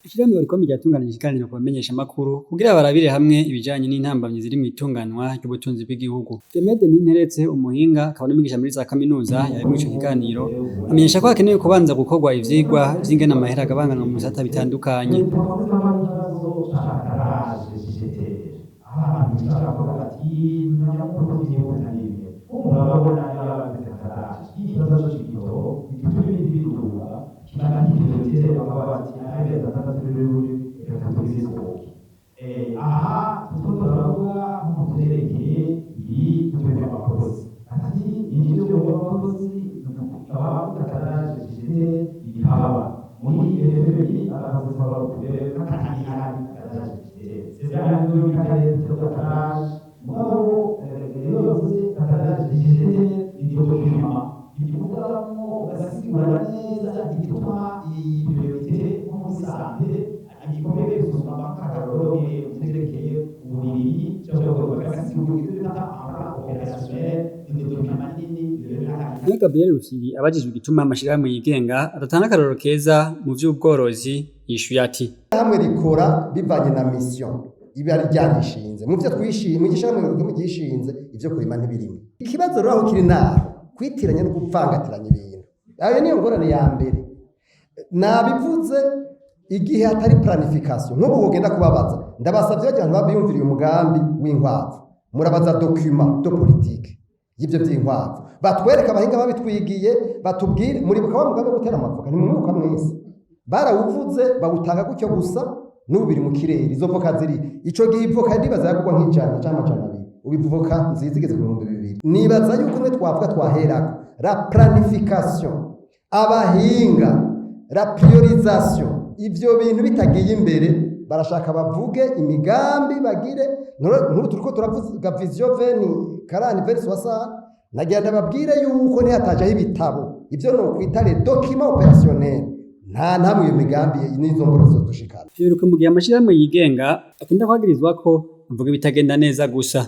Ishirahamwe Oricom ryatunganije ikiganiro ku bamenyeshamakuru kugira barabire hamwe ibijanye n'intambamyi ziri mw'itunganwa ry'ubutunzi bw'igihugu. Diomede Ninteretse, umuhinga akaba n'umwigisha muri za kaminuza, yari muri ico kiganiro, amenyesha ko hakenewe kubanza gukorwa ivyigwa vy'ingene amahera agabanganwa mu bisata bitandukanye. Aha turavuga nko kuzerekeye iyi abakozi ati ibyo abakozi abafataraje gifite ibihaba muri efeberi abakozi babakuye kandi hari abaje gifite sezerano y'ikare turafataraje mugabo rero yavuze ataraje gifite ibyo bihima ibivugamo ugasigura neza igituma iyi priorite nko muri sante igikomeye gusuzuma nk'akaroge uterekeye uburiri cyangwa bagasigura ibyo bita opérationnel n'ibintu manini Iyo Gabriel Rufyiri abajijwe igituma amashirahamwe yigenga adatanga akarorero keza mu vy'ubworozi yishuye ati hamwe rikora bivanye na mission ibi ari ryarishinze mu byo twishimiye mu gishamwe mu gishinze ivyo kurima ntibirimo ikibazo rero aho kiri naho kwitiranya no gupfangatiranya ibintu ayo niyo ngorane ya mbere nabivuze igihe hatari planification nk'ubu ugenda kubabaza ndabasavye abantu babiyumviriye umugambi w'inkwavu murabaza document de politique y'ivyo by'inkwavu batwereka abahinga babitwigiye batubwire muri bukaba mugambe gutera amavuka ni mu mwuka mwese barawuvuze bawutanga gutyo gusa n'ubiri mu kirere izo voka ziri ico gihe ivoka ndibaza yakugwa nk'ijana cyangwa amajana abiri ubivuka nzizigeze ku 2000 nibaza yuko mwe twavuga twaherako la planification abahinga la priorisation ivyo bintu bitagiye imbere barashaka bavuge imigambi bagire nkuru turiko turavuga vision 2040 nagenda babwire yuko ntihatajeho ibitabo ivyo no kwitare document opérationnel nta namwe iyo migambi n'izo mborozo dushikana Firuka mu gihe amashirahamwe yigenga akunda kwagirizwa ko avuga bitagenda neza gusa